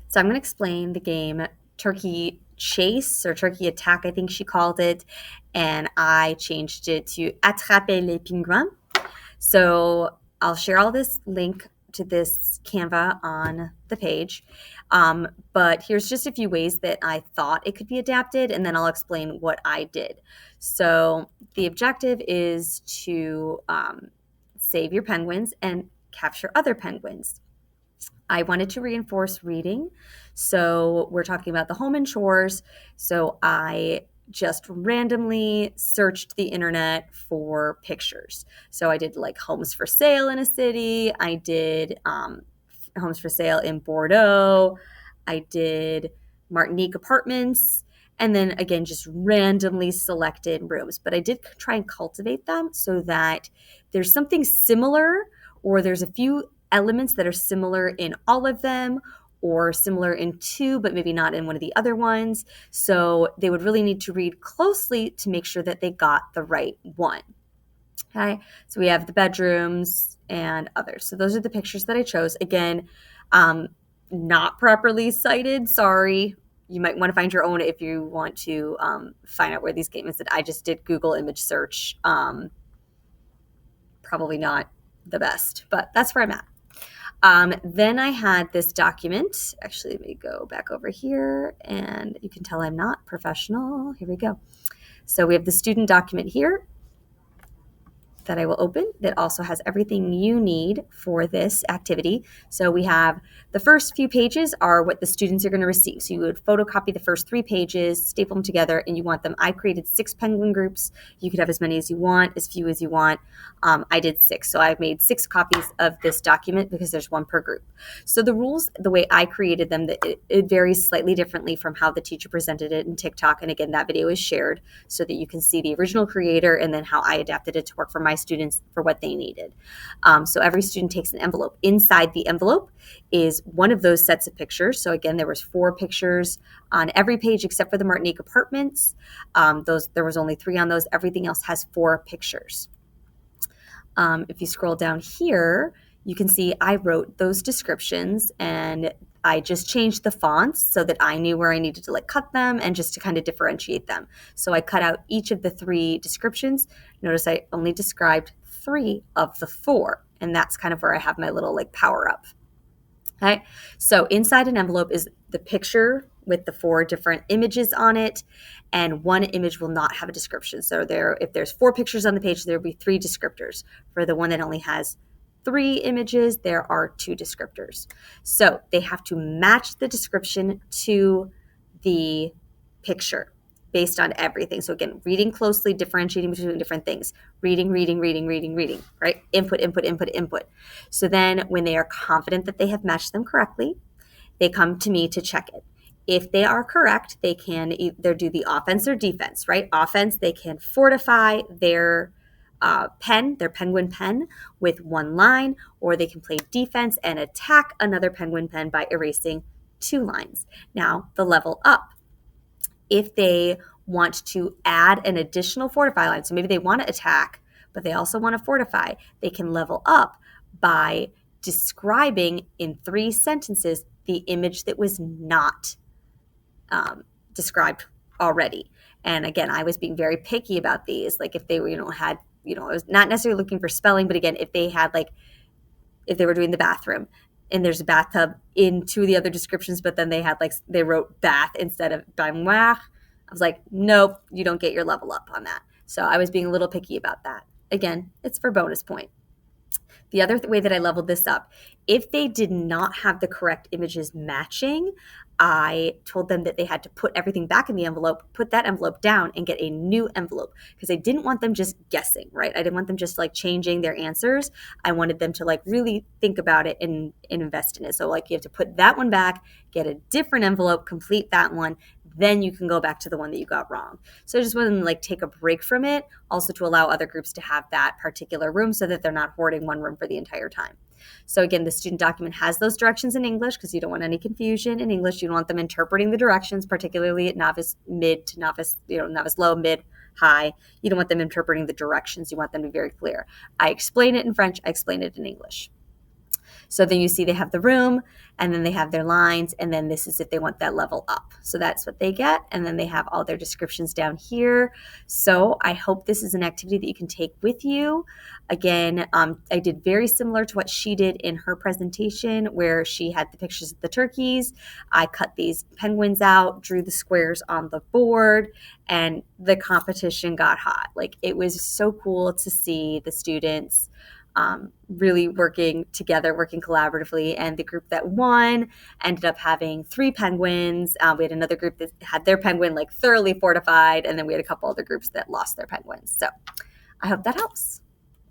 So I'm going to explain the game Turkey Chase or Turkey Attack, I think she called it, and I changed it to Attrapez les pingouins. So I'll share all this link to this Canva on the page. But here's just a few ways that I thought it could be adapted, and then I'll explain what I did. So the objective is to save your penguins and capture other penguins. I wanted to reinforce reading. So we're talking about the home and chores. So I just randomly searched the internet for pictures. So I did like homes for sale in a city. I did homes for sale in Bordeaux. I did Martinique apartments. And then again, just randomly selected rooms. But I did try and cultivate them so that there's something similar or there's a few elements that are similar in all of them or similar in two, but maybe not in one of the other ones. So they would really need to read closely to make sure that they got the right one. Okay, so we have the bedrooms and others. So those are the pictures that I chose. Again, not properly cited. Sorry. You might want to find your own if you want to find out where these statements that I just did Google image search. Probably not the best, but that's where I'm at. Then I had this document. Actually, let me go back over here and you can tell I'm not professional. Here we go. So we have the student document here that I will open that also has everything you need for this activity. So we have the first few pages are what the students are going to receive. So you would photocopy the first 3 pages, staple them together, and you want them. I created 6 penguin groups. You could have as many as you want, as few as you want. I did 6. So I've made 6 copies of this document because there's 1 per group. So the rules, the way I created them, it varies slightly differently from how the teacher presented it in TikTok. And again, that video is shared so that you can see the original creator and then how I adapted it to work for my students for what they needed. So every student takes an envelope. Inside the envelope is one of those sets of pictures. So again, there was 4 pictures on every page except for the Martinique apartments. There was only 3 on those. Everything else has 4 pictures. If you scroll down here, you can see I wrote those descriptions and I just changed the fonts so that I knew where I needed to cut them and just to kind of differentiate them. So I cut out each of the 3 descriptions. Notice I only described 3 of the 4, and that's kind of where I have my little power up. Okay, so inside an envelope is the picture with the 4 different images on it, and 1 image will not have a description. So if there's 4 pictures on the page, there will be 3 descriptors. For the one that only has 3 images, there are 2 descriptors. So they have to match the description to the picture based on everything. So again, reading closely, differentiating between different things. Reading, right? Input. So then when they are confident that they have matched them correctly, they come to me to check it. If they are correct, they can either do the offense or defense, right? Offense, they can fortify their their penguin pen with 1 line, or they can play defense and attack another penguin pen by erasing 2 lines. Now, the level up. If they want to add an additional fortify line, so maybe they want to attack, but they also want to fortify, they can level up by describing in 3 sentences the image that was not described already. And again, I was being very picky about these. If they were, I was not necessarily looking for spelling, but again, if they had if they were doing the bathroom and there's a bathtub in 2 of the other descriptions, but then they had they wrote bath instead of baignoire, I was like, nope, you don't get your level up on that. So I was being a little picky about that. Again, it's for bonus point. The other way that I leveled this up, if they did not have the correct images matching, I told them that they had to put everything back in the envelope, put that envelope down, and get a new envelope because I didn't want them just guessing, right? I didn't want them just changing their answers. I wanted them to really think about it and invest in it. So you have to put that one back, get a different envelope, complete that one, then you can go back to the one that you got wrong. So I just wanted them to take a break from it, also to allow other groups to have that particular room so that they're not hoarding one room for the entire time. So again, the student document has those directions in English because you don't want any confusion in English. You don't want them interpreting the directions, particularly at novice mid to novice, novice low, mid, high. You don't want them interpreting the directions. You want them to be very clear. I explain it in French. I explain it in English. So then you see they have the room, and then they have their lines, and then this is if they want that level up. So that's what they get, and then they have all their descriptions down here. So I hope this is an activity that you can take with you. Again, I did very similar to what she did in her presentation, where she had the pictures of the turkeys. I cut these penguins out, drew the squares on the board, and the competition got hot. Like, it was so cool to see the students really working together, working collaboratively. And the group that won ended up having 3 penguins. We had another group that had their penguin like thoroughly fortified, and then we had a couple other groups that lost their penguins. So I hope that helps.